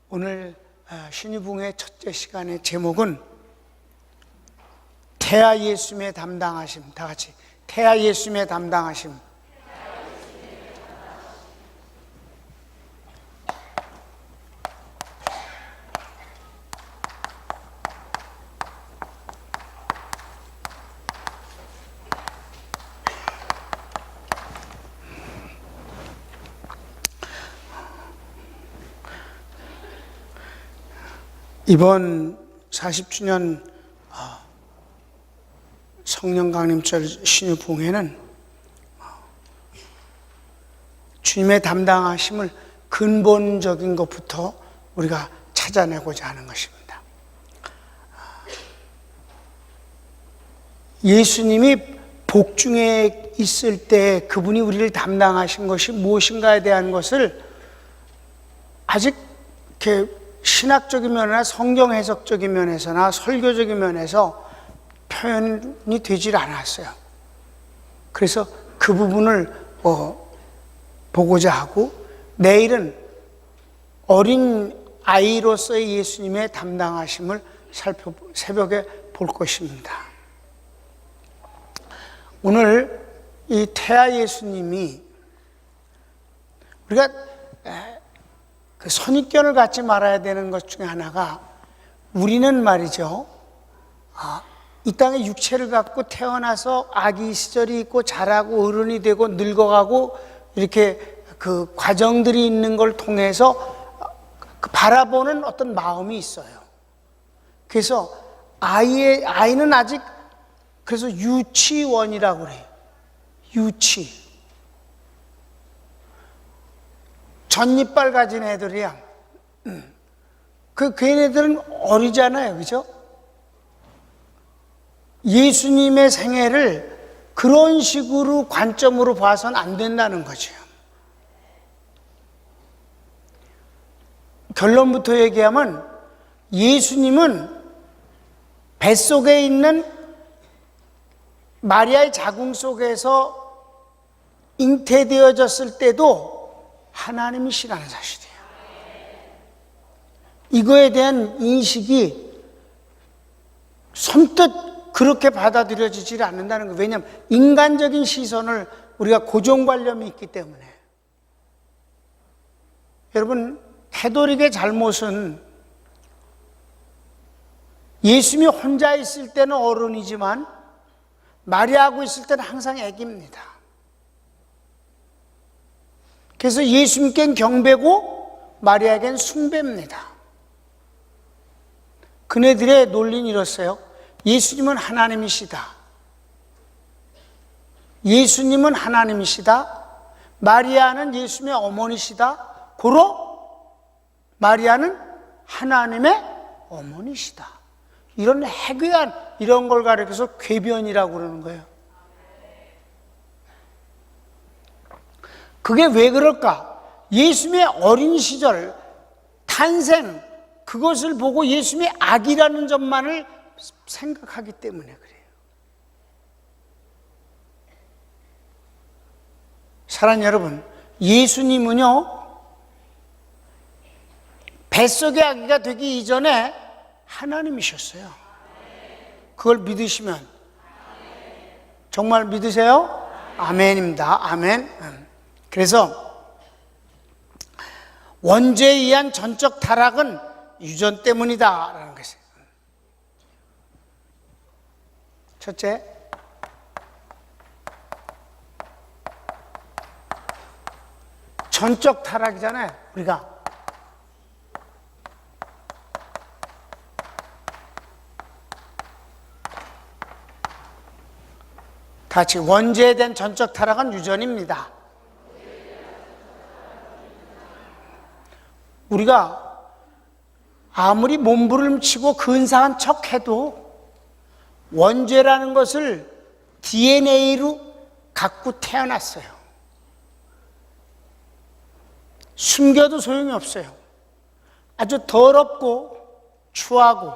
오늘 신유붕의 첫째 시간의 제목은 태아 예수님의 담당하심. 다 같이 태아 예수님의 담당하심. 이번 40주년 성령 강림절 신유붕회는 주님의 담당하심을 근본적인 것부터 우리가 찾아내고자 하는 것입니다. 예수님이 복중에 있을 때 그분이 우리를 담당하신 것이 무엇인가에 대한 것을 아직 이렇게 신학적인 면이나 성경 해석적인 면에서나 설교적인 면에서 표현이 되질 않았어요. 그래서 그 부분을 보고자 하고, 내일은 어린 아이로서의 예수님의 담당하심을 새벽에 볼 것입니다. 오늘 이 태아 예수님이 우리가 그 선입견을 갖지 말아야 되는 것 중에 하나가, 우리는 말이죠, 이 땅에 육체를 갖고 태어나서 아기 시절이 있고 자라고 어른이 되고 늙어가고 이렇게 그 과정들이 있는 걸 통해서 바라보는 어떤 마음이 있어요. 그래서 아이는 아직, 그래서 유치원이라고 그래요. 유치. 전이빨 가진 애들이야. 그 걔네들은 어리잖아요, 그죠? 예수님의 생애를 그런 식으로 관점으로 봐서는 안 된다는 거죠. 결론부터 얘기하면 예수님은 뱃속에 있는 마리아의 자궁 속에서 잉태되어졌을 때도 하나님이시라는 사실이에요. 이거에 대한 인식이 선뜻 그렇게 받아들여지지 않는다는 거예요. 왜냐하면 인간적인 시선을 우리가 고정관념이 있기 때문에. 여러분, 캐톨릭의 잘못은 예수님이 혼자 있을 때는 어른이지만 마리아하고 있을 때는 항상 애기입니다. 그래서 예수님께는 경배고 마리아에게는 숭배입니다. 그네들의 논리는 이렇어요. 예수님은 하나님이시다. 예수님은 하나님이시다. 마리아는 예수님의 어머니시다. 고로 마리아는 하나님의 어머니시다. 이런 해괴한 이런 걸 가리켜서 궤변이라고 그러는 거예요. 그게 왜 그럴까? 예수님의 어린 시절, 탄생, 그것을 보고 예수님의 아기라는 점만을 생각하기 때문에 그래요. 사랑하는 여러분, 예수님은요, 뱃속의 아기가 되기 이전에 하나님이셨어요. 그걸 믿으시면, 정말 믿으세요? 아멘입니다. 아멘. 그래서 원죄에 의한 전적 타락은 유전 때문이다 라는 것이에요. 첫째, 전적 타락이잖아요. 우리가 같이 원죄에 대한 전적 타락은 유전입니다. 우리가 아무리 몸부림치고 근사한 척해도 원죄라는 것을 DNA로 갖고 태어났어요. 숨겨도 소용이 없어요. 아주 더럽고 추하고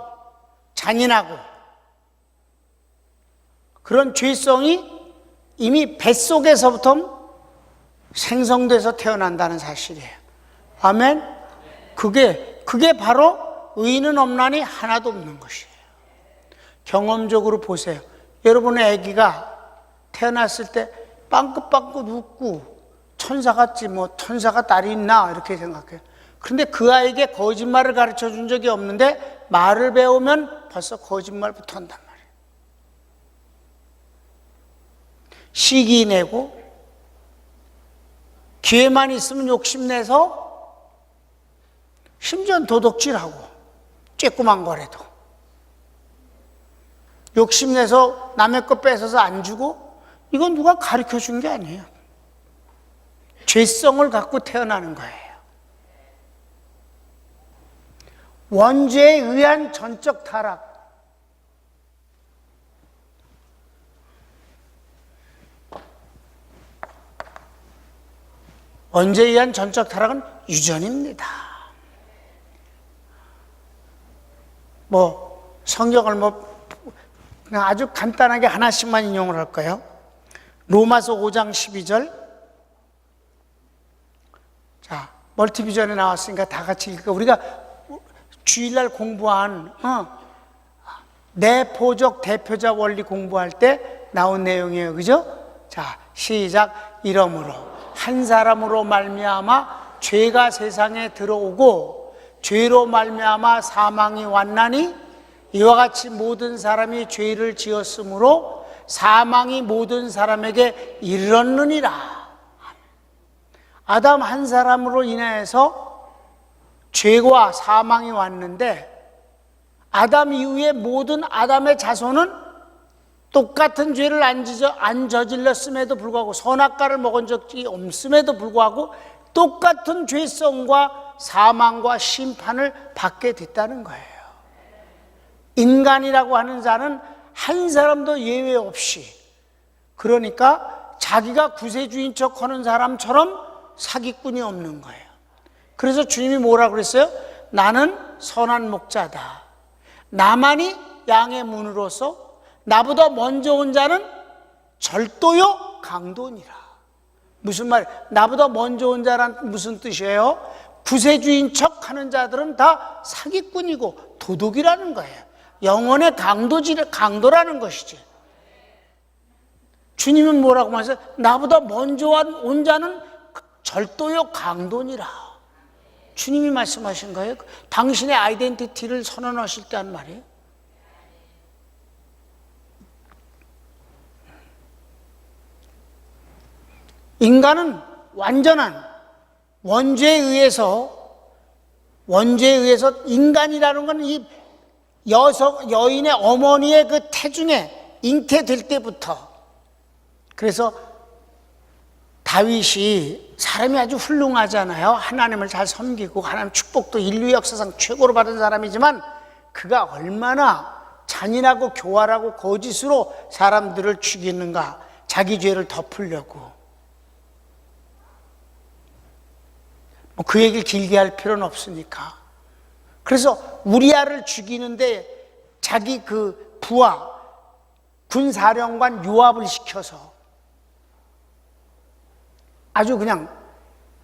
잔인하고 그런 죄성이 이미 뱃속에서부터 생성돼서 태어난다는 사실이에요. 아멘? 그게 그게 바로 의인은 없나니 하나도 없는 것이에요. 경험적으로 보세요. 여러분의 아기가 태어났을 때 빵긋빵긋 웃고 천사 같지, 뭐 천사가 딸이 있나 이렇게 생각해요. 그런데 그 아이에게 거짓말을 가르쳐 준 적이 없는데 말을 배우면 벌써 거짓말부터 한단 말이에요. 시기 내고 기회만 있으면 욕심내서 심지어 도둑질하고 쬐끄만 거래도 욕심내서 남의 거 뺏어서 안 주고, 이건 누가 가르쳐 준 게 아니에요. 죄성을 갖고 태어나는 거예요. 원죄에 의한 전적 타락. 원죄에 의한 전적 타락은 유전입니다. 성경을 그냥 아주 간단하게 하나씩만 인용을 할까요? 로마서 5장 12절. 자, 멀티비전에 나왔으니까 다 같이 읽을까? 우리가 주일날 공부한 내포적 대표자 원리 공부할 때 나온 내용이에요. 그죠? 자, 시작. 이러므로 한 사람으로 말미암아 죄가 세상에 들어오고 죄로 말미암아 사망이 왔나니 이와 같이 모든 사람이 죄를 지었으므로 사망이 모든 사람에게 이르렀느니라. 아담 한 사람으로 인해서 죄와 사망이 왔는데, 아담 이후에 모든 아담의 자손은 똑같은 죄를 안 저질렀음에도 불구하고, 선악과를 먹은 적이 없음에도 불구하고 똑같은 죄성과 사망과 심판을 받게 됐다는 거예요. 인간이라고 하는 자는 한 사람도 예외 없이, 그러니까 자기가 구세주인 척 하는 사람처럼 사기꾼이 없는 거예요. 그래서 주님이 뭐라고 그랬어요? 나는 선한 목자다. 나만이 양의 문으로서 나보다 먼저 온 자는 절도요 강도니라. 무슨 말? 나보다 먼저 온 자란 무슨 뜻이에요? 구세주인 척 하는 자들은 다 사기꾼이고 도둑이라는 거예요. 영혼의 강도라는 것이지. 주님은 뭐라고 말했어요? 나보다 먼저 온 자는 절도요 강도니라. 주님이 말씀하신 거예요. 당신의 아이덴티티를 선언하실 때 한 말이에요. 인간은 완전한 원죄에 의해서 인간이라는 건 이 여인의 어머니의 그 태중에 잉태될 때부터, 그래서 다윗이 사람이 아주 훌륭하잖아요. 하나님을 잘 섬기고 하나님 축복도 인류 역사상 최고로 받은 사람이지만, 그가 얼마나 잔인하고 교활하고 거짓으로 사람들을 죽이는가, 자기 죄를 덮으려고. 그 얘기를 길게 할 필요는 없으니까. 그래서 우리아를 죽이는데 자기 그 부하 군사령관 요압을 시켜서 아주 그냥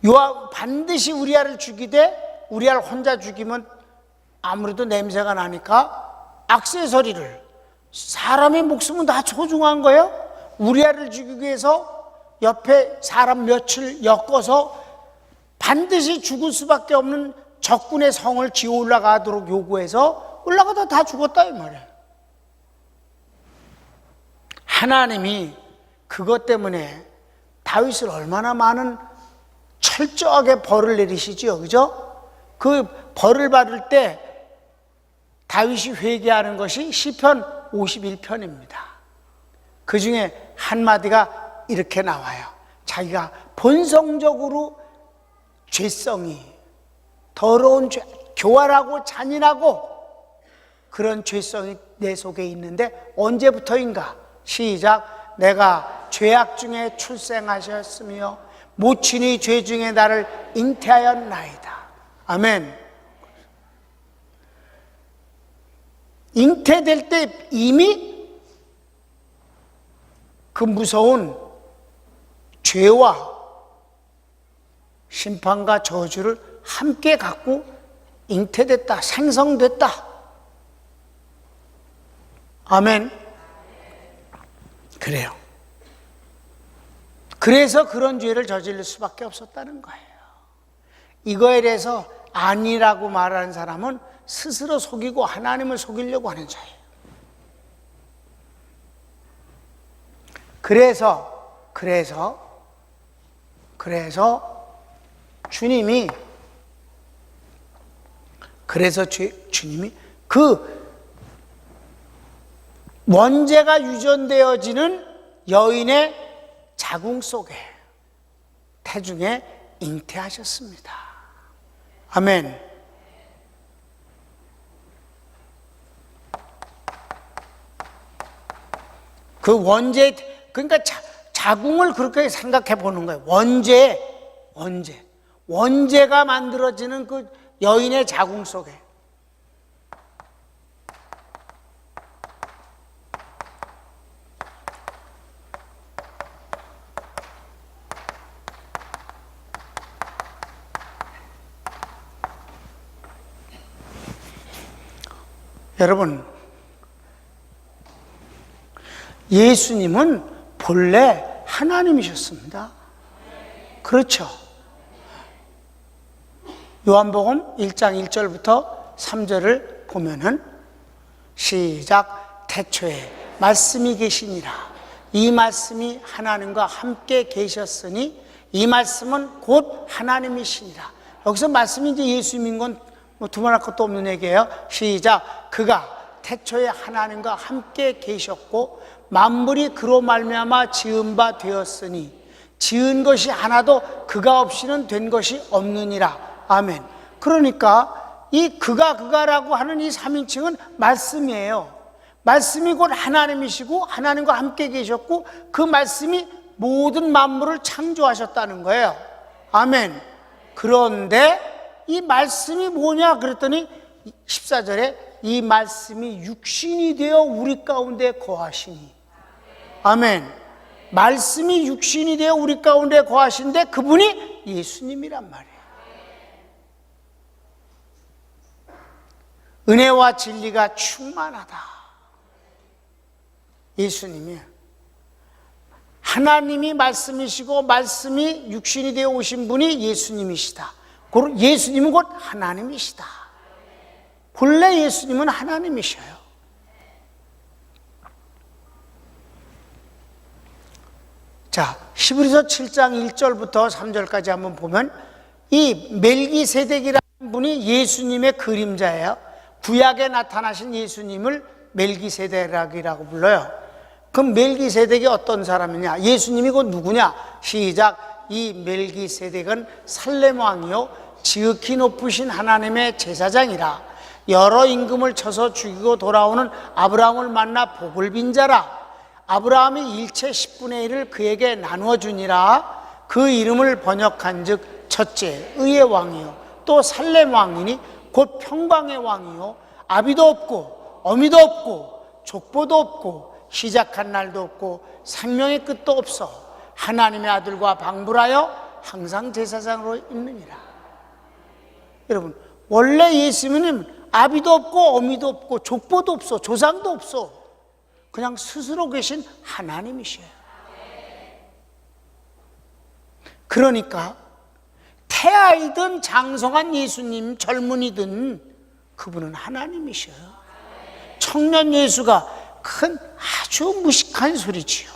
요압 반드시 우리아를 죽이되, 우리아를 혼자 죽이면 아무래도 냄새가 나니까 액세서리를, 사람의 목숨은 다 소중한 거예요. 우리아를 죽이기 위해서 옆에 사람 며칠 엮어서 반드시 죽을 수밖에 없는 적군의 성을 지어 올라가도록 요구해서 올라가다 다 죽었다 이 말이에요. 하나님이 그것 때문에 다윗을 얼마나 많은 철저하게 벌을 내리시죠, 그죠? 그 벌을 받을 때 다윗이 회개하는 것이 시편 51편입니다. 그 중에 한마디가 이렇게 나와요. 자기가 본성적으로 죄성이 더러운 죄, 교활하고 잔인하고 그런 죄성이 내 속에 있는데 언제부터인가? 시작. 내가 죄악 중에 출생하셨으며 모친이 죄 중에 나를 잉태하였나이다. 아멘. 잉태될 때 이미 그 무서운 죄와 심판과 저주를 함께 갖고 잉태됐다, 생성됐다. 아멘. 그래요. 그래서 그런 죄를 저지를 수밖에 없었다는 거예요. 이거에 대해서 아니라고 말하는 사람은 스스로 속이고 하나님을 속이려고 하는 자예요. 그래서 주님이 그 원죄가 유전되어지는 여인의 자궁 속에 태중에 잉태하셨습니다. 아멘. 그 원죄, 그러니까 자궁을 그렇게 생각해 보는 거예요. 원죄가 만들어지는 그 여인의 자궁 속에. 여러분, 예수님은 본래 하나님이셨습니다. 그렇죠? 요한복음 1장 1절부터 3절을 보면은 시작. 태초에 말씀이 계시니라. 이 말씀이 하나님과 함께 계셨으니 이 말씀은 곧 하나님이시니라. 여기서 말씀이 이제 예수님인 건 두말할 것도 없는 얘기예요. 시작. 그가 태초에 하나님과 함께 계셨고 만물이 그로 말미암아 지은 바 되었으니 지은 것이 하나도 그가 없이는 된 것이 없느니라. 아멘. 그러니까 이 그가라고 하는 이 3인칭은 말씀이에요. 말씀이 곧 하나님이시고 하나님과 함께 계셨고 그 말씀이 모든 만물을 창조하셨다는 거예요. 아멘. 그런데 이 말씀이 뭐냐 그랬더니 14절에 이 말씀이 육신이 되어 우리 가운데 거하시니. 아멘. 말씀이 육신이 되어 우리 가운데 거하신데 그분이 예수님이란 말이에요. 은혜와 진리가 충만하다. 예수님이 하나님이 말씀이시고 말씀이 육신이 되어 오신 분이 예수님이시다. 예수님은 곧 하나님이시다. 본래 예수님은 하나님이셔요. 자, 히브리서 7장 1절부터 3절까지 한번 보면 이 멜기세덱이라는 분이 예수님의 그림자예요. 구약에 나타나신 예수님을 멜기세덱이라고 불러요. 그럼 멜기세덱이 어떤 사람이냐? 예수님이 곧 누구냐? 시작. 이 멜기세덱은 살렘 왕이요 지극히 높으신 하나님의 제사장이라. 여러 임금을 쳐서 죽이고 돌아오는 아브라함을 만나 복을 빈 자라. 아브라함이 일체 10분의 1을 그에게 나누어 주니라. 그 이름을 번역한 즉 첫째 의의 왕이요 또 살렘 왕이니 곧 평강의 왕이요 아비도 없고 어미도 없고 족보도 없고 시작한 날도 없고 생명의 끝도 없어 하나님의 아들과 방불하여 항상 제사장으로 있느니라. 여러분, 원래 예수님은 아비도 없고 어미도 없고 족보도 없어 조상도 없어. 그냥 스스로 계신 하나님이셔요. 그러니까 태아이든 장성한 예수님, 젊은이든 그분은 하나님이셔요. 청년 예수가 큰 아주 무식한 소리지요.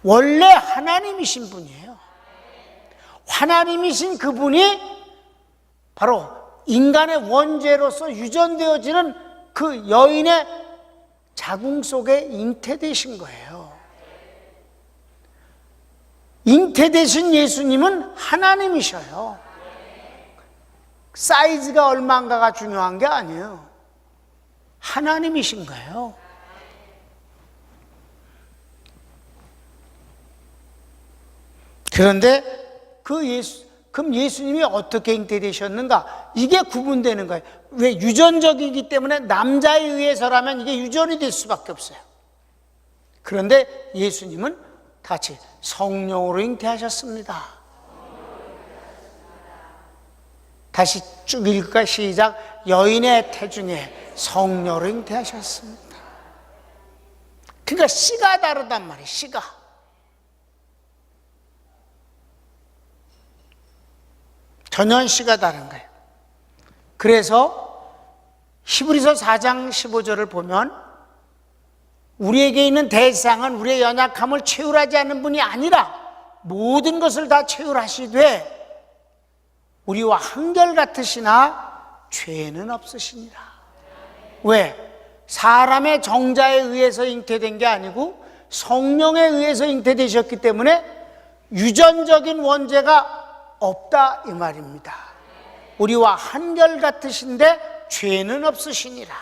원래 하나님이신 분이에요. 하나님이신 그분이 바로 인간의 원죄로서 유전되어지는 그 여인의 자궁 속에 잉태되신 거예요. 잉태되신 예수님은 하나님이셔요. 사이즈가 얼마인가가 중요한 게 아니에요. 하나님이신 거예요. 그런데 그럼 예수님이 어떻게 잉태되셨는가? 이게 구분되는 거예요. 왜? 유전적이기 때문에 남자에 의해서라면 이게 유전이 될 수밖에 없어요. 그런데 예수님은 같이 성령으로 잉태하셨습니다. 다시 쭉 읽을까? 시작. 여인의 태중에 성녀로 잉태하셨습니다. 그러니까 씨가 다르단 말이에요. 씨가. 전혀 씨가 다른 거예요. 그래서 히브리서 4장 15절을 보면 우리에게 있는 대상은 우리의 연약함을 채울하지 않는 분이 아니라 모든 것을 다 채울하시되 우리와 한결같으시나 죄는 없으시니라. 왜? 사람의 정자에 의해서 잉태된 게 아니고 성령에 의해서 잉태되셨기 때문에 유전적인 원죄가 없다 이 말입니다. 우리와 한결같으신데 죄는 없으시니라.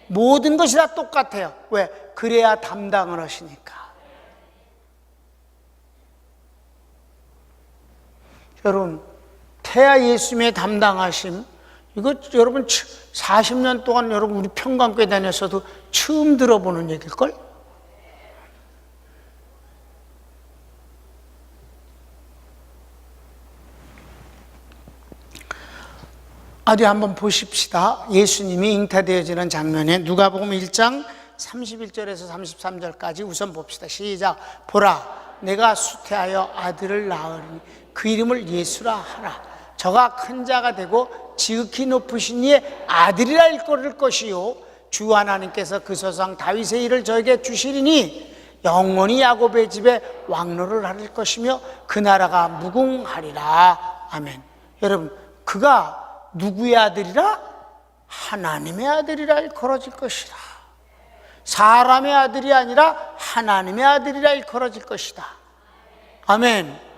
모든 것이 다 똑같아요. 왜? 그래야 담당을 하시니까. 여러분, 태아 예수님의 담당하심, 이거 여러분 40년 동안 여러분 우리 평강교회 다녔어도 처음 들어보는 얘기일걸? 어디 한번 보십시다. 예수님이 잉태되어지는 장면에 누가복음 1장 31절에서 33절까지 우선 봅시다. 시작. 보라, 내가 수태하여 아들을 낳으리니 그 이름을 예수라 하라. 저가 큰 자가 되고 지극히 높으신 이의 아들이라 일컬을 것이요 주 하나님께서 그 조상 다윗의 일을 저에게 주시리니 영원히 야곱의 집에 왕노를 할 것이며 그 나라가 무궁하리라. 아멘. 여러분, 그가 누구의 아들이라? 하나님의 아들이라 일컬어질 것이라. 사람의 아들이 아니라 하나님의 아들이라 일컬어질 것이다. 아멘.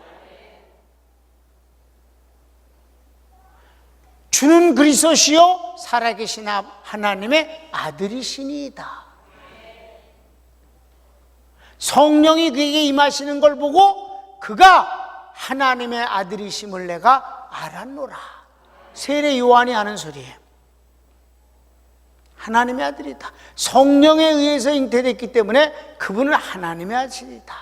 주는 그리스도시요 살아계신 하나님의 아들이시니이다. 성령이 그에게 임하시는 걸 보고 그가 하나님의 아들이심을 내가 알았노라. 세례 요한이 하는 소리예요. 하나님의 아들이다. 성령에 의해서 잉태됐기 때문에 그분은 하나님의 아들이다.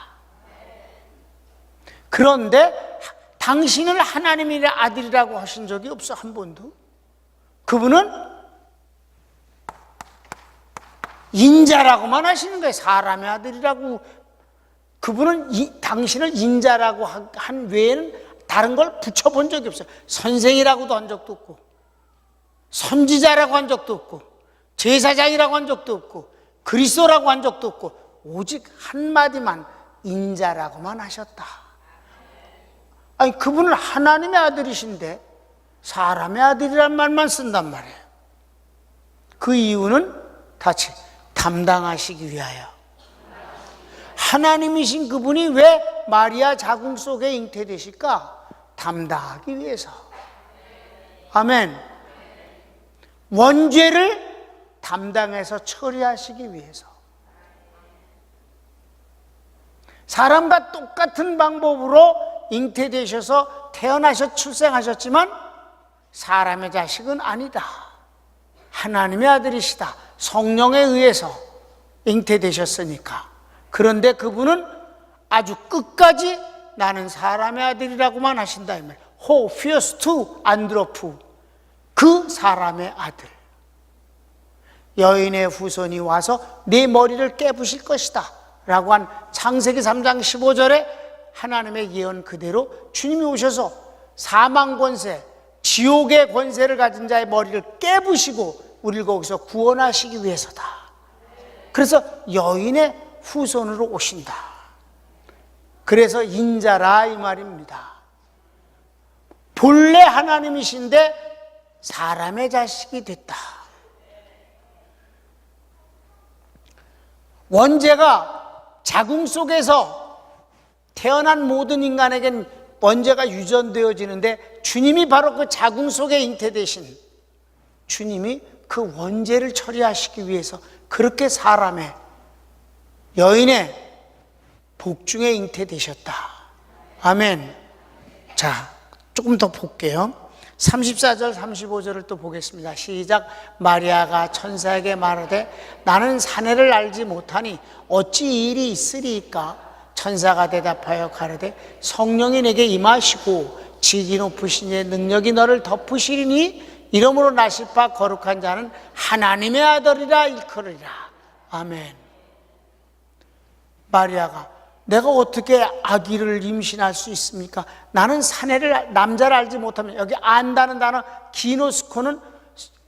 그런데 당신을 하나님의 아들이라고 하신 적이 없어, 한 번도. 그분은 인자라고만 하시는 거예요. 사람의 아들이라고. 그분은 당신을 인자라고 한 외에는 다른 걸 붙여본 적이 없어요. 선생이라고도 한 적도 없고, 선지자라고 한 적도 없고, 제사장이라고 한 적도 없고, 그리스도라고 한 적도 없고, 오직 한마디만 인자라고만 하셨다. 아니, 그분은 하나님의 아들이신데 사람의 아들이란 말만 쓴단 말이에요. 그 이유는 다시 담당하시기 위하여. 하나님이신 그분이 왜 마리아 자궁 속에 잉태되실까? 담당하기 위해서. 아멘. 원죄를 담당해서 처리하시기 위해서. 사람과 똑같은 방법으로 잉태되셔서 태어나셔 출생하셨지만 사람의 자식은 아니다. 하나님의 아들이시다. 성령에 의해서 잉태되셨으니까. 그런데 그분은 아주 끝까지 나는 사람의 아들이라고만 하신다 이 말이에요. 호 피어스투 안드로프, 그 사람의 아들. 여인의 후손이 와서 네 머리를 깨부실 것이다 라고 한 창세기 3장 15절에 하나님의 예언 그대로 주님이 오셔서 사망 권세, 지옥의 권세를 가진 자의 머리를 깨부시고 우리를 거기서 구원하시기 위해서다. 그래서 여인의 후손으로 오신다. 그래서 인자라 이 말입니다. 본래 하나님이신데 사람의 자식이 됐다. 원죄가 자궁 속에서 태어난 모든 인간에겐 원죄가 유전되어지는데 주님이 바로 그 자궁 속에 잉태되신 주님이 그 원죄를 처리하시기 위해서 그렇게 사람의 여인의 복중에 잉태되셨다. 아멘. 자, 조금 더 볼게요. 34절 35절을 또 보겠습니다. 시작. 마리아가 천사에게 말하되 나는 사내를 알지 못하니 어찌 이 일이 있으리이까? 천사가 대답하여 가르되 성령이 내게 임하시고 지기 높으신 이의 능력이 너를 덮으시리니 이러므로 나실 바 거룩한 자는 하나님의 아들이라 일컬으리라. 아멘. 마리아가 내가 어떻게 아기를 임신할 수 있습니까? 나는 사내를 남자를 알지 못하면, 여기 안다는 단어 기노스코는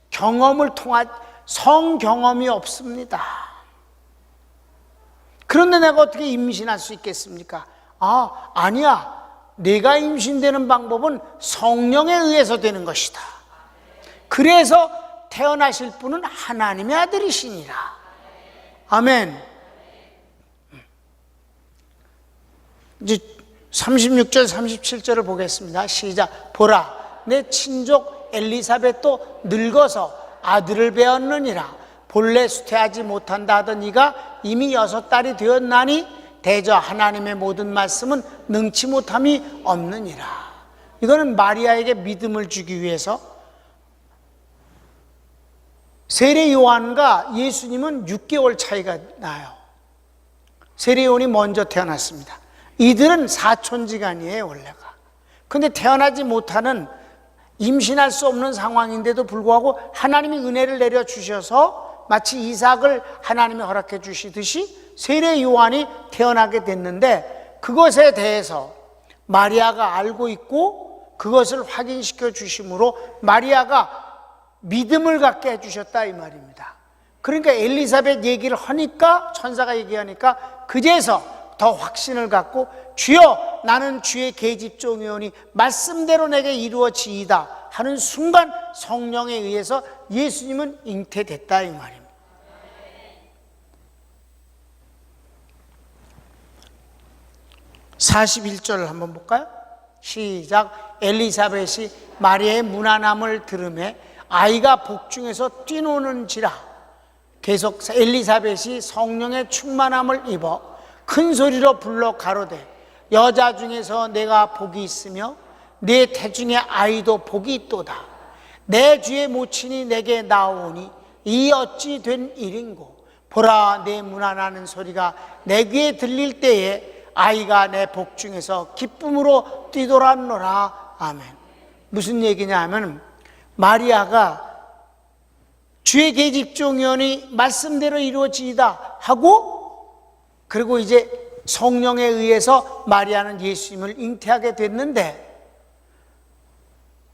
경험을 통한 성 경험이 없습니다. 그런데 내가 어떻게 임신할 수 있겠습니까? 아니야. 내가 임신되는 방법은 성령에 의해서 되는 것이다. 그래서 태어나실 분은 하나님의 아들이시니라. 아멘. 이제 36절 37절을 보겠습니다. 시작. 보라, 내 친족 엘리사벳도 늙어서 아들을 배었느니라. 본래 수태하지 못한다 하던 이가 이미 6달이 되었나니 대저 하나님의 모든 말씀은 능치 못함이 없느니라. 이거는 마리아에게 믿음을 주기 위해서, 세례 요한과 예수님은 6개월 차이가 나요. 세례 요한이 먼저 태어났습니다. 이들은 사촌지간이에요, 원래가. 근데 태어나지 못하는, 임신할 수 없는 상황인데도 불구하고 하나님이 은혜를 내려주셔서 마치 이삭을 하나님이 허락해 주시듯이 세례 요한이 태어나게 됐는데, 그것에 대해서 마리아가 알고 있고 그것을 확인시켜 주심으로 마리아가 믿음을 갖게 해주셨다, 이 말입니다. 그러니까 엘리사벳 얘기를 하니까, 천사가 얘기하니까 그제서 더 확신을 갖고, 주여 나는 주의 계집종이오니 말씀대로 내게 이루어지이다 하는 순간 성령에 의해서 예수님은 잉태됐다, 이 말입니다. (41절) 한번 볼까요? 시작. 엘리사벳이 마리아의 무난함을 들으매 아이가 복중에서 뛰노는지라. 계속 엘리사벳이 성령의 충만함을 입어 큰 소리로 불러 가로되, 여자 중에서 내가 복이 있으며 내 태중의 아이도 복이 있도다. 내 주의 모친이 내게 나오니 이 어찌 된 일인고. 보라, 내 무난하는 소리가 내 귀에 들릴 때에 아이가 내 복중에서 기쁨으로 뛰돌았노라. 아멘. 무슨 얘기냐 하면, 마리아가 주의 계집종이오니 말씀대로 이루어지이다 하고, 그리고 이제 성령에 의해서 마리아는 예수님을 잉태하게 됐는데,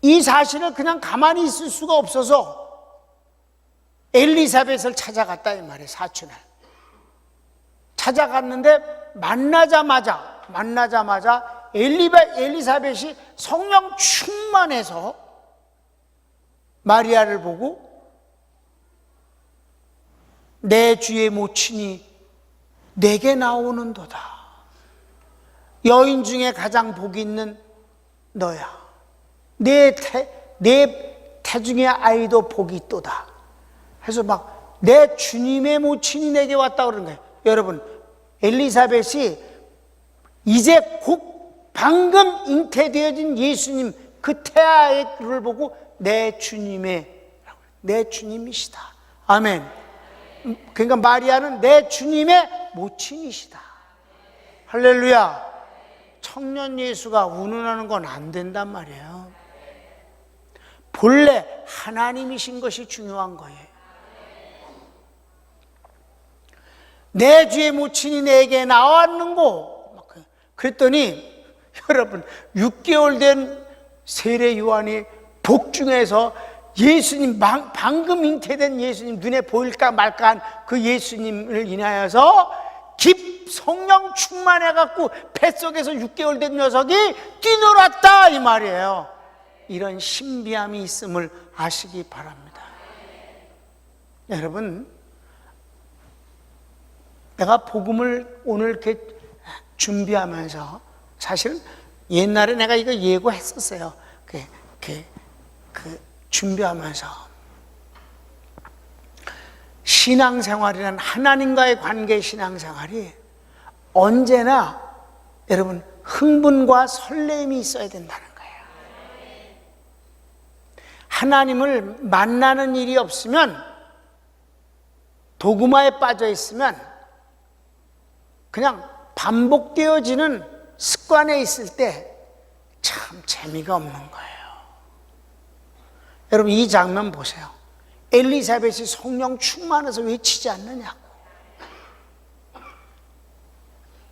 이 사실을 그냥 가만히 있을 수가 없어서 엘리사벳을 찾아갔다, 이 말이에요. 사촌을 찾아갔는데 만나자마자 엘리사벳이 성령 충만해서 마리아를 보고, 내 주의 모친이 내게 나오는도다. 여인 중에 가장 복이 있는 너야. 내 태중의 아이도 복이 있도다. 해서 막 내 주님의 모친이 내게 왔다 그러는 거예요. 여러분, 엘리사벳이 이제 곧 방금 잉태되어진 예수님 그 태아를 보고 내 주님이시다. 아멘. 그러니까 마리아는 내 주님의 모친이시다. 할렐루야. 청년 예수가 운운하는 건 안 된단 말이에요. 본래 하나님이신 것이 중요한 거예요. 내 주의 모친이 내게 나왔는고. 그랬더니 여러분, 6개월 된 세례 요한이 복중에서 예수님, 방금 잉태된 예수님, 눈에 보일까 말까 한 그 예수님을 인하여서 성령 충만해갖고 뱃속에서 6개월 된 녀석이 뛰놀았다, 이 말이에요. 이런 신비함이 있음을 아시기 바랍니다. 여러분, 내가 복음을 오늘 이렇게 준비하면서, 사실은 옛날에 내가 이거 예고했었어요. 준비하면서 신앙생활이란, 하나님과의 관계 신앙생활이 언제나 여러분 흥분과 설렘이 있어야 된다는 거예요. 하나님을 만나는 일이 없으면, 도구마에 빠져 있으면 그냥 반복되어지는 습관에 있을 때 참 참 재미가 없는 거예요. 여러분 이 장면 보세요. 엘리사벳이 성령 충만해서 외치지 않느냐고.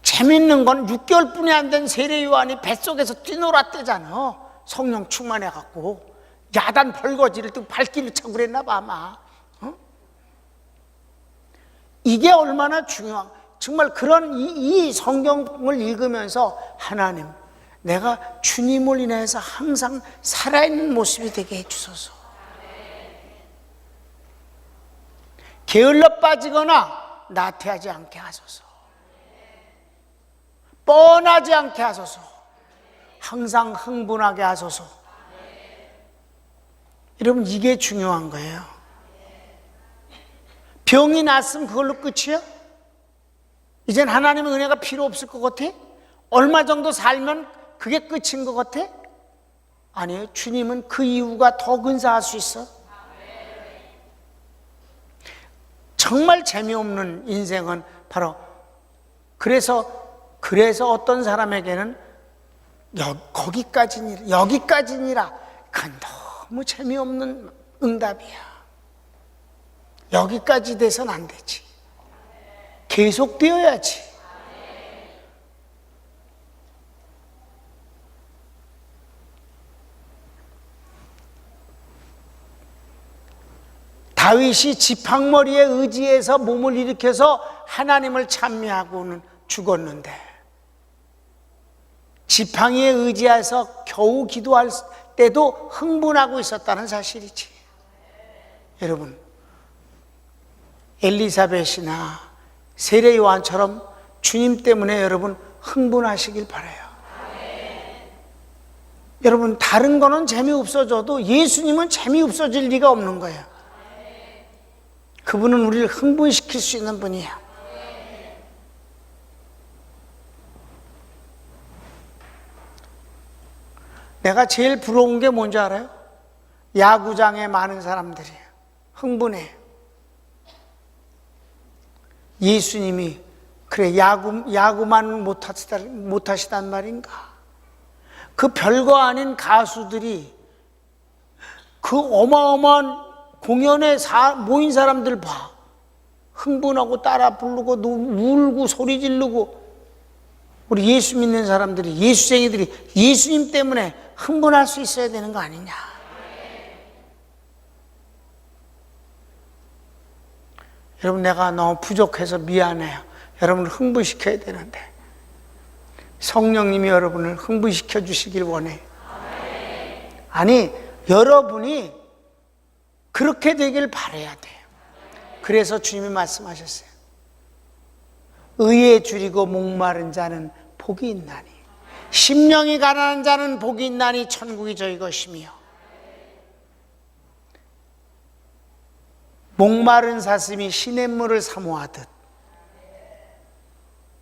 재밌는 건 6개월뿐이 안 된 세례 요한이 뱃속에서 뛰놀았대잖아. 성령 충만해갖고 야단 벌거지를 뜨고 발길을 차고 그랬나 봐 아마. 이게 얼마나 중요한, 정말 그런 이 성경을 읽으면서 하나님, 내가 주님을 인해서 항상 살아있는 모습이 되게 해주소서. 게을러 빠지거나 나태하지 않게 하소서. 뻔하지 않게 하소서. 항상 흥분하게 하소서. 여러분 이게 중요한 거예요. 병이 났으면 그걸로 끝이에요? 이젠 하나님의 은혜가 필요 없을 것 같아? 얼마 정도 살면 그게 끝인 것 같아? 아니에요. 주님은 그 이후가 더 근사할 수 있어. 정말 재미없는 인생은 바로 그래서 어떤 사람에게는 여기까지니라 그건 너무 재미없는 응답이야. 여기까지 돼서는 안 되지. 계속 되어야지. 다윗이 지팡머리에 의지해서 몸을 일으켜서 하나님을 찬미하고는 죽었는데 지팡이에 의지해서 겨우 기도할 때도 흥분하고 있었다는 사실이지. 여러분 엘리사벳이나 세례 요한처럼 주님 때문에 여러분 흥분하시길 바라요. 여러분 다른 거는 재미없어져도 예수님은 재미없어질 리가 없는 거예요. 그분은 우리를 흥분시킬 수 있는 분이에요. 내가 제일 부러운 게 뭔지 알아요? 야구장에 많은 사람들이 흥분해. 예수님이 그래 야구만 못하시단 말인가? 그 별거 아닌 가수들이 그 어마어마한 공연에 모인 사람들 봐. 흥분하고 따라 부르고 울고 소리 지르고. 우리 예수 믿는 사람들이, 예수쟁이들이 예수님 때문에 흥분할 수 있어야 되는 거 아니냐. 여러분 내가 너무 부족해서 미안해요. 여러분을 흥분시켜야 되는데 성령님이 여러분을 흥분시켜 주시길 원해요. 아니 여러분이 그렇게 되길 바라야 돼요. 그래서 주님이 말씀하셨어요. 의에 줄이고 목마른 자는 복이 있나니 심령이 가난한 자는 복이 있나니 천국이 저희 것이며 목마른 사슴이 시냇물을 사모하듯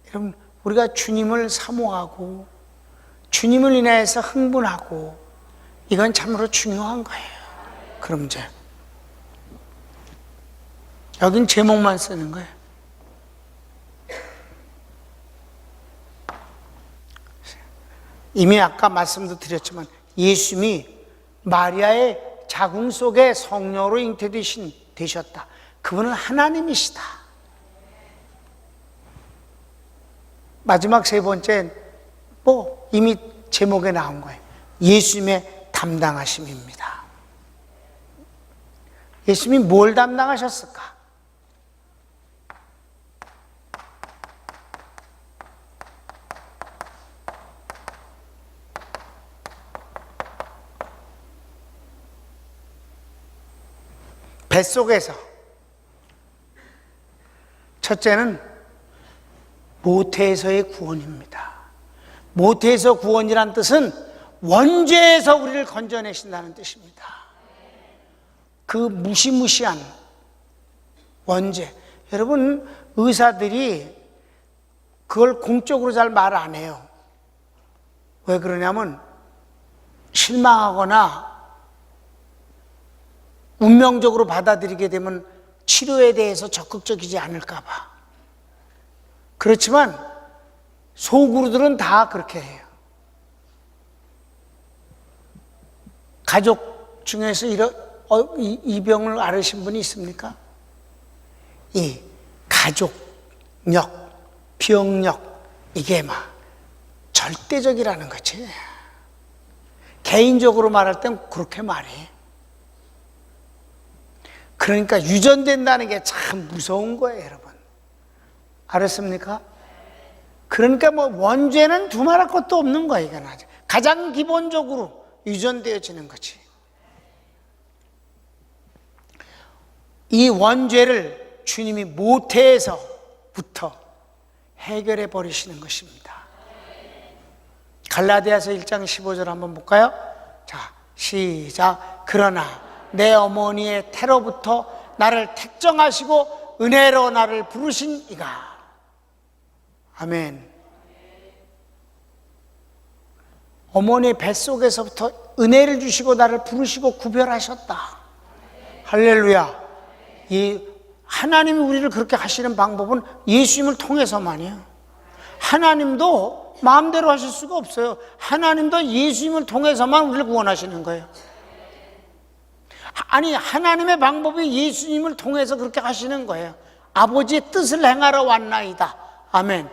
여러분 우리가 주님을 사모하고 주님을 인하여서 흥분하고 이건 참으로 중요한 거예요. 그럼 이제 여긴 제목만 쓰는 거예요. 이미 아까 말씀도 드렸지만 예수님이 마리아의 자궁 속에 성녀로 잉태되셨다. 그분은 하나님이시다. 마지막 세 번째 이미 제목에 나온 거예요. 예수님의 담당하심입니다. 예수님이 뭘 담당하셨을까? 뱃속에서 첫째는 모태에서의 구원입니다. 모태에서 구원이란 뜻은 원죄에서 우리를 건져내신다는 뜻입니다. 그 무시무시한 원죄. 여러분 의사들이 그걸 공적으로 잘 말 안 해요. 왜 그러냐면 실망하거나 운명적으로 받아들이게 되면 치료에 대해서 적극적이지 않을까 봐. 그렇지만 소그루들은 다 그렇게 해요. 가족 중에서 이 병을 앓으신 분이 있습니까? 이 가족력, 병력, 이게 막 절대적이라는 거지. 개인적으로 말할 땐 그렇게 말해. 그러니까 유전된다는 게 참 무서운 거예요, 여러분. 알았습니까? 그러니까 뭐 원죄는 두말할 것도 없는 거예요, 이건 아주. 가장 기본적으로 유전되어지는 거지. 이 원죄를 주님이 모태에서부터 해결해 버리시는 것입니다. 갈라디아서 1장 15절 한번 볼까요? 자, 시작. 그러나 내 어머니의 태로부터 나를 택정하시고 은혜로 나를 부르신 이가. 아멘. 어머니의 뱃속에서부터 은혜를 주시고 나를 부르시고 구별하셨다. 할렐루야. 이 하나님이 우리를 그렇게 하시는 방법은 예수님을 통해서만이에요. 하나님도 마음대로 하실 수가 없어요. 하나님도 예수님을 통해서만 우리를 구원하시는 거예요. 아니, 하나님의 방법이 예수님을 통해서 그렇게 하시는 거예요. 아버지의 뜻을 행하러 왔나이다. 아멘.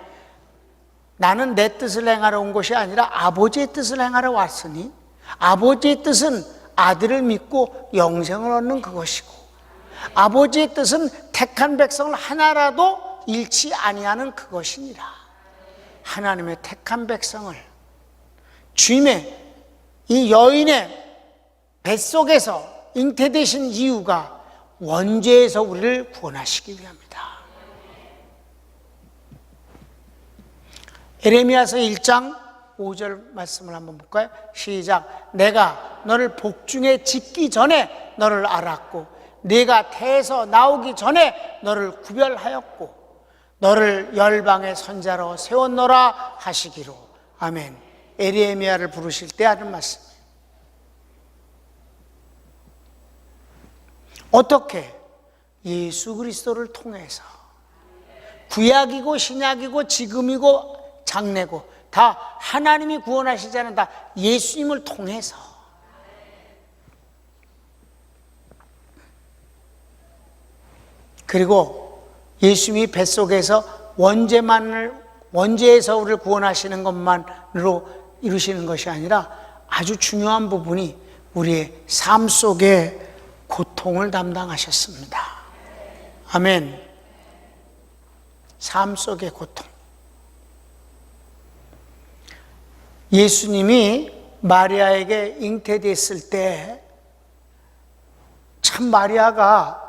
나는 내 뜻을 행하러 온 것이 아니라 아버지의 뜻을 행하러 왔으니, 아버지의 뜻은 아들을 믿고 영생을 얻는 그것이고, 아버지의 뜻은 택한 백성을 하나라도 잃지 아니하는 그것이니라. 하나님의 택한 백성을 주님의 이 여인의 뱃속에서 잉태되신 이유가 원죄에서 우리를 구원하시기 위함이다. 에레미야서 1장 5절 말씀을 한번 볼까요? 시작. 내가 너를 복중에 짓기 전에 너를 알았고 네가 태에서 나오기 전에 너를 구별하였고 너를 열방의 선자로 세웠노라 하시기로. 아멘. 에레미야를 부르실 때 하는 말씀. 어떻게? 예수 그리스도를 통해서. 구약이고 신약이고 지금이고 장래고 다 하나님이 구원하시자는 다 예수님을 통해서. 그리고 예수님이 뱃속에서 원죄에서 우리를 구원하시는 것만으로 이루시는 것이 아니라 아주 중요한 부분이 우리의 삶 속에 고통을 담당하셨습니다. 아멘. 삶 속의 고통. 예수님이 마리아에게 잉태됐을 때 참 마리아가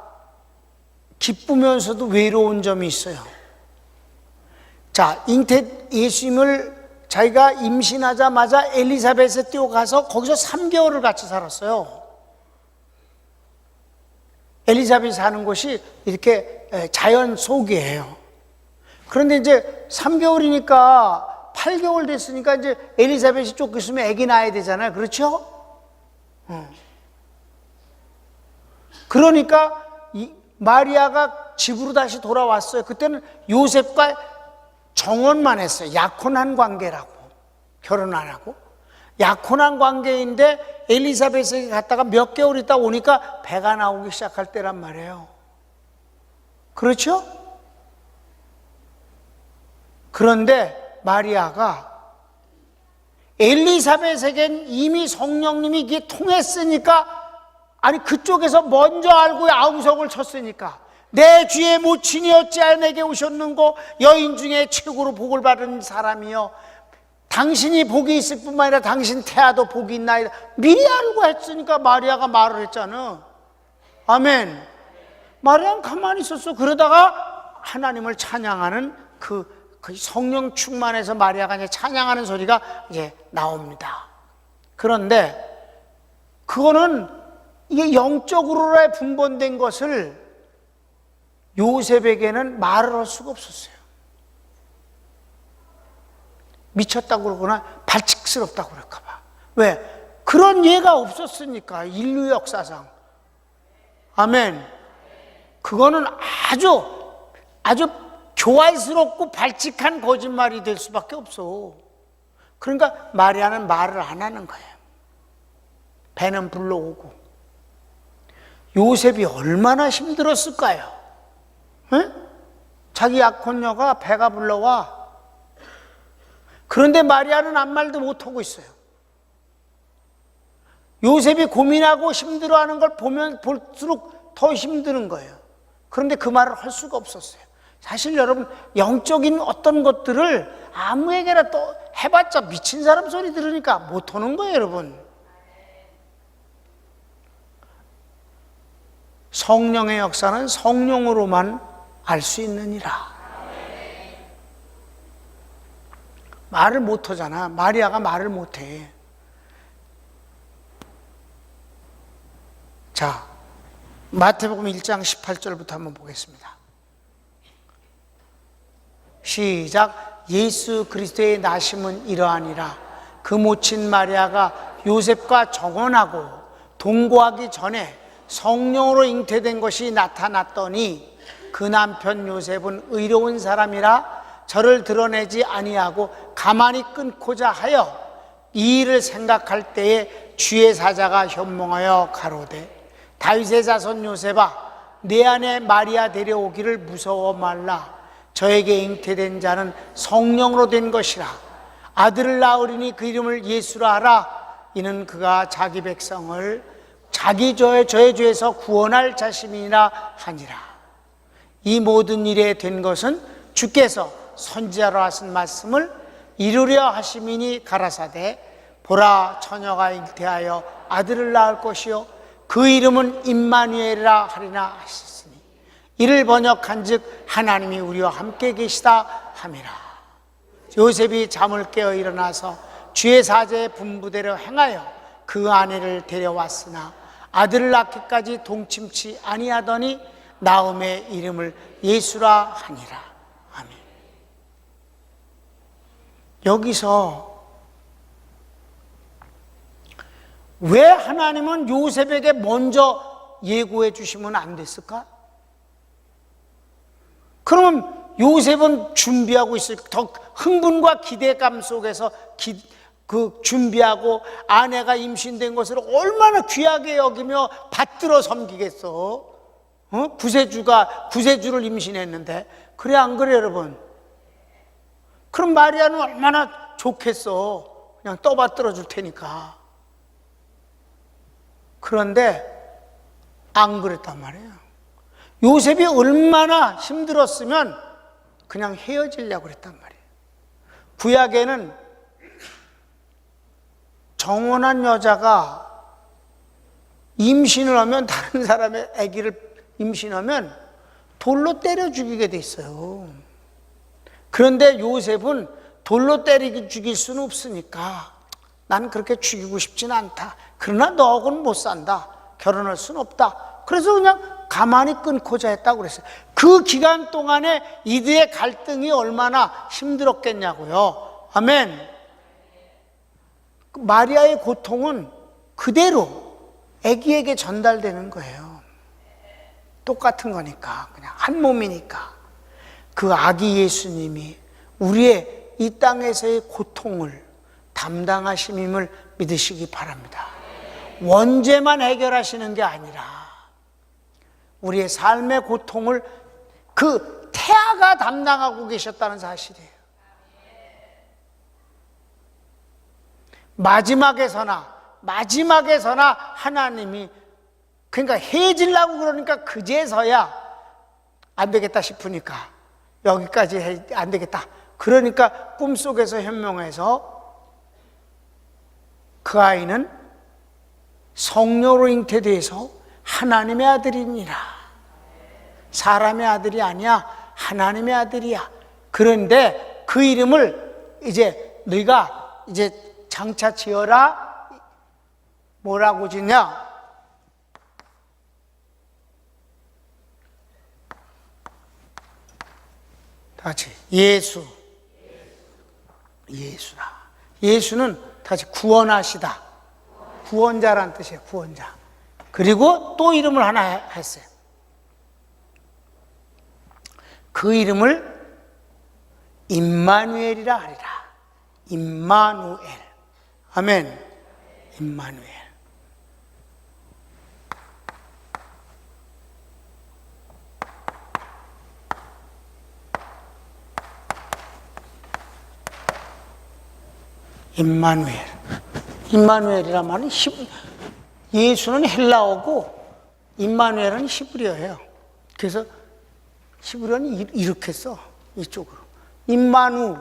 기쁘면서도 외로운 점이 있어요. 자, 예수님을 자기가 임신하자마자 엘리사벳에 뛰어가서 거기서 3개월을 같이 살았어요. 엘리사벳이 사는 곳이 이렇게 자연 속이에요. 그런데 이제 3개월이니까 8개월 됐으니까 이제 엘리사벳이 쫓고 있으면 아기 낳아야 되잖아요. 그렇죠? 그러니까 마리아가 집으로 다시 돌아왔어요. 그때는 요셉과 정혼만 했어요. 약혼한 관계라고. 결혼 안 하고. 약혼한 관계인데 엘리사벳에게 갔다가 몇 개월 있다 오니까 배가 나오기 시작할 때란 말이에요. 그렇죠? 그런데 마리아가 엘리사벳에겐 이미 성령님이 이게 통했으니까, 아니 그쪽에서 먼저 알고 아우성을 쳤으니까, 내 주의 모친이 어찌하여 내게 오셨는고 여인 중에 최고로 복을 받은 사람이여, 당신이 복이 있을 뿐만 아니라 당신 태아도 복이 있나이다. 미리 알고 했으니까 마리아가 말을 했잖아. 아멘. 마리아는 가만히 있었어. 그러다가 하나님을 찬양하는 그 성령 충만해서 마리아가 이제 찬양하는 소리가 이제 나옵니다. 그런데 그거는 이게 영적으로의 분본된 것을 요셉에게는 말을 할 수가 없었어요. 미쳤다고 그러거나 발칙스럽다고 그럴까 봐. 왜? 그런 예가 없었으니까, 인류 역사상. 아멘. 그거는 아주 교활스럽고 발칙한 거짓말이 될 수밖에 없어. 그러니까 마리아는 말을 안 하는 거예요. 배는 불러오고. 요셉이 얼마나 힘들었을까요? 에? 자기 약혼녀가 배가 불러와. 그런데 마리아는 아무 말도 못하고 있어요. 요셉이 고민하고 힘들어하는 걸 보면 볼수록 더 힘드는 거예요. 그런데 그 말을 할 수가 없었어요. 사실 여러분, 영적인 어떤 것들을 아무에게나 또 해봤자 미친 사람 소리 들으니까 못하는 거예요, 여러분. 성령의 역사는 성령으로만 알 수 있느니라. 말을 못하잖아. 마리아가 말을 못해. 자, 마태복음 1장 18절부터 한번 보겠습니다. 시작. 예수 그리스도의 나심은 이러하니라. 그 모친 마리아가 요셉과 정혼하고 동거하기 전에 성령으로 잉태된 것이 나타났더니 그 남편 요셉은 의로운 사람이라 저를 드러내지 아니하고 가만히 끊고자 하여 이 일을 생각할 때에 주의 사자가 현몽하여 가로되 다윗의 자손 요셉아, 내 안에 마리아 데려오기를 무서워 말라. 저에게 잉태된 자는 성령으로 된 것이라. 아들을 낳으리니 그 이름을 예수라 하라. 이는 그가 자기 백성을 자기 저의 죄에서 구원할 자심이라 하니라. 이 모든 일에 된 것은 주께서 선지자로 하신 말씀을 이루려 하심이니 가라사대 보라, 처녀가 잉태하여 아들을 낳을 것이요 그 이름은 임마누엘이라 하리라 하셨으니 이를 번역한즉 하나님이 우리와 함께 계시다 함이라. 요셉이 잠을 깨어 일어나서 주의 사제의 분부대로 행하여 그 아내를 데려왔으나 아들을 낳기까지 동침치 아니하더니 나음의 이름을 예수라 하니라. 아멘. 여기서 왜 하나님은 요셉에게 먼저 예고해 주시면 안 됐을까? 그러면 요셉은 준비하고 있을 더 흥분과 기대감 속에서 준비하고 아내가 임신된 것을 얼마나 귀하게 여기며 받들어 섬기겠어. 구세주를 임신했는데. 그래 안 그래 여러분? 그럼 마리아는 얼마나 좋겠어. 그냥 떠받들어 줄 테니까. 그런데 안 그랬단 말이에요. 요셉이 얼마나 힘들었으면 그냥 헤어지려고 그랬단 말이에요. 구약에는 정혼한 여자가 임신을 하면, 다른 사람의 아기를 임신하면 돌로 때려 죽이게 돼 있어요. 그런데 요셉은 돌로 때리기 죽일 수는 없으니까 난 그렇게 죽이고 싶진 않다. 그러나 너하고는 못 산다. 결혼할 수는 없다. 그래서 그냥 가만히 끊고자 했다고 그랬어요. 그 기간 동안에 이들의 갈등이 얼마나 힘들었겠냐고요. 아멘. 마리아의 고통은 그대로 아기에게 전달되는 거예요. 똑같은 거니까, 그냥 한 몸이니까. 그 아기 예수님이 우리의 이 땅에서의 고통을 담당하심임을 믿으시기 바랍니다. 원죄만 해결하시는 게 아니라 우리의 삶의 고통을 그 태아가 담당하고 계셨다는 사실이에요. 마지막에서나 하나님이, 그러니까 해지려고 그러니까 그제서야 안 되겠다 싶으니까 여기까지 안 되겠다. 그러니까 꿈속에서 현명해서 그 아이는 성령으로 잉태돼서 하나님의 아들이니라. 사람의 아들이 아니야. 하나님의 아들이야. 그런데 그 이름을 이제 너희가 이제 장차 지어라. 뭐라고 짓냐? 다같이 예수라. 예수는 다시 구원하시다. 구원자란 뜻이에요. 구원자. 그리고 또 이름을 하나 했어요. 그 이름을 임마누엘이라 하리라. 임마누엘. 아멘. 임마누엘. 임마누엘. 임마누엘이란 말은 예수는 헬라어고 임마누엘은 히브리어예요. 그래서 히브리어는 이렇게 써. 이쪽으로. 임마누,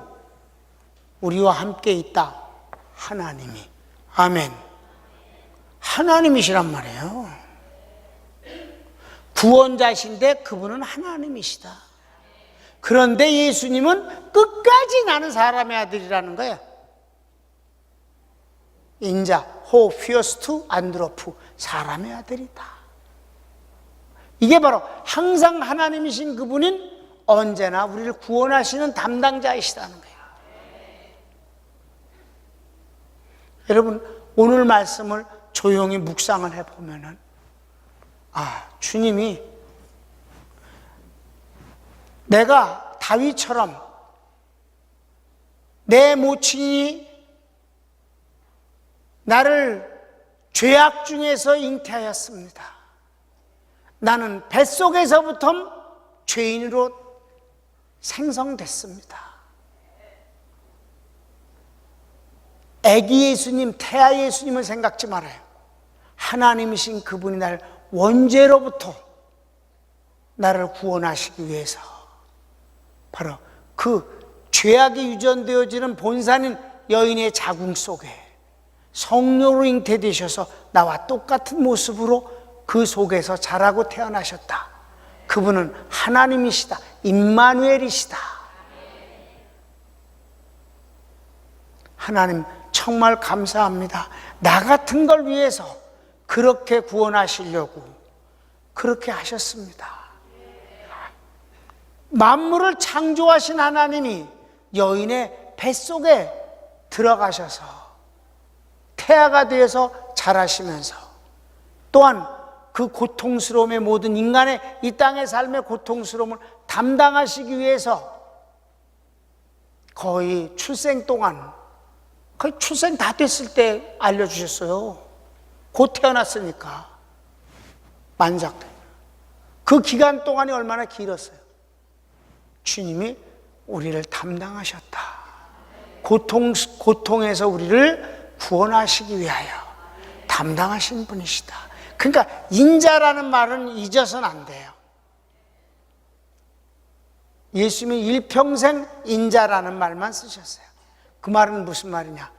우리와 함께 있다. 하나님이. 아멘. 하나님이시란 말이에요. 구원자신데 그분은 하나님이시다. 그런데 예수님은 끝까지 나는 사람의 아들이라는 거예요. 인자, 호, 피어스투, 안드로프, 사람의 아들이다. 이게 바로 항상 하나님이신 그분인 언제나 우리를 구원하시는 담당자이시다는 거예요. 여러분, 오늘 말씀을 조용히 묵상을 해보면은, 주님이 내가 다윗처럼 내 모친이 나를 죄악 중에서 잉태하였습니다. 나는 뱃속에서부터 죄인으로 생성됐습니다. 애기 예수님, 태아 예수님을 생각지 말아요. 하나님이신 그분이 나를 원죄로부터 나를 구원하시기 위해서 바로 그 죄악이 유전되어지는 본산인 여인의 자궁 속에 성령으로 잉태되셔서 나와 똑같은 모습으로 그 속에서 자라고 태어나셨다. 그분은 하나님이시다. 임마누엘이시다. 하나님 정말 감사합니다. 나 같은 걸 위해서 그렇게 구원하시려고 그렇게 하셨습니다. 만물을 창조하신 하나님이 여인의 뱃속에 들어가셔서 태아가 되어서 자라시면서 또한 그 고통스러움의 모든 인간의 이 땅의 삶의 고통스러움을 담당하시기 위해서 거의 출생 동안 거의 출생 다 됐을 때 알려주셨어요. 곧 태어났으니까 만삭돼. 그 기간 동안이 얼마나 길었어요. 주님이 우리를 담당하셨다. 고통에서 우리를 구원하시기 위하여 담당하신 분이시다. 그러니까 인자라는 말은 잊어서는 안 돼요. 예수님이 일평생 인자라는 말만 쓰셨어요. 그 말은 무슨 말이냐?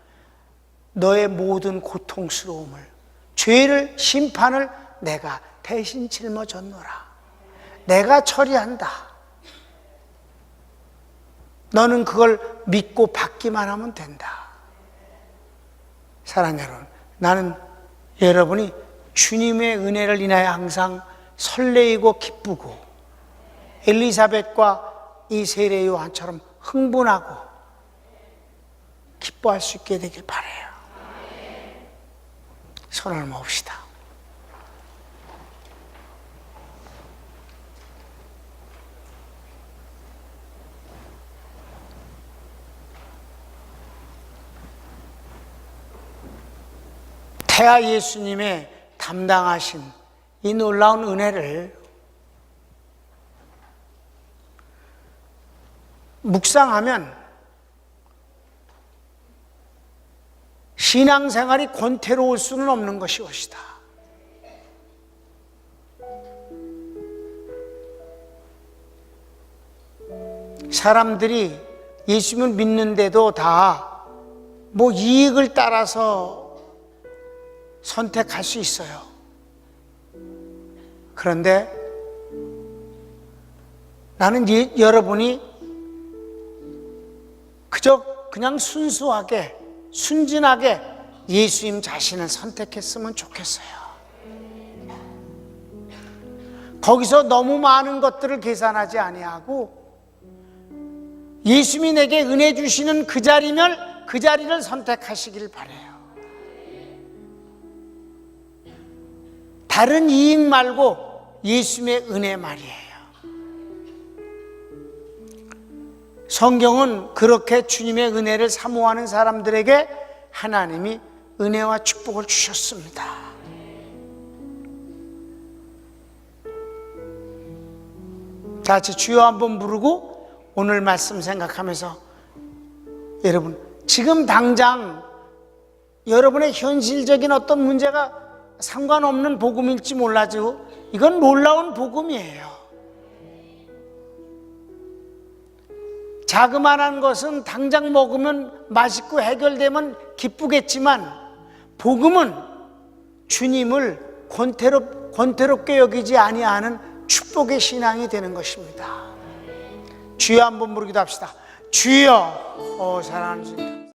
너의 모든 고통스러움을, 죄를, 심판을 내가 대신 짊어졌노라. 내가 처리한다. 너는 그걸 믿고 받기만 하면 된다. 사랑하는 여러분, 나는 여러분이 주님의 은혜를 인하여 항상 설레이고 기쁘고 엘리사벳과 이 세례 요한처럼 흥분하고 기뻐할 수 있게 되길 바라요. 손을 모읍시다. 태아 예수님의 담당하신 이 놀라운 은혜를 묵상하면 신앙생활이 권태로울 수는 없는 것이옵시다. 사람들이 예수님을 믿는데도 다 뭐 이익을 따라서 선택할 수 있어요. 그런데 나는 여러분이 그냥 순수하게 순진하게 예수님 자신을 선택했으면 좋겠어요. 거기서 너무 많은 것들을 계산하지 아니하고 예수님이 내게 은혜 주시는 그 자리면 그 자리를 선택하시길 바라요. 다른 이익 말고 예수님의 은혜 말이에요. 성경은 그렇게 주님의 은혜를 사모하는 사람들에게 하나님이 은혜와 축복을 주셨습니다. 다 같이 주여 한번 부르고 오늘 말씀 생각하면서 여러분 지금 당장 여러분의 현실적인 어떤 문제가 상관없는 복음일지 몰라도 이건 놀라운 복음이에요. 자그마한 것은 당장 먹으면 맛있고 해결되면 기쁘겠지만 복음은 주님을 권태롭게 여기지 아니하는 축복의 신앙이 되는 것입니다. 주여 한번 부르기도 합시다. 주여, 사랑하는 주님.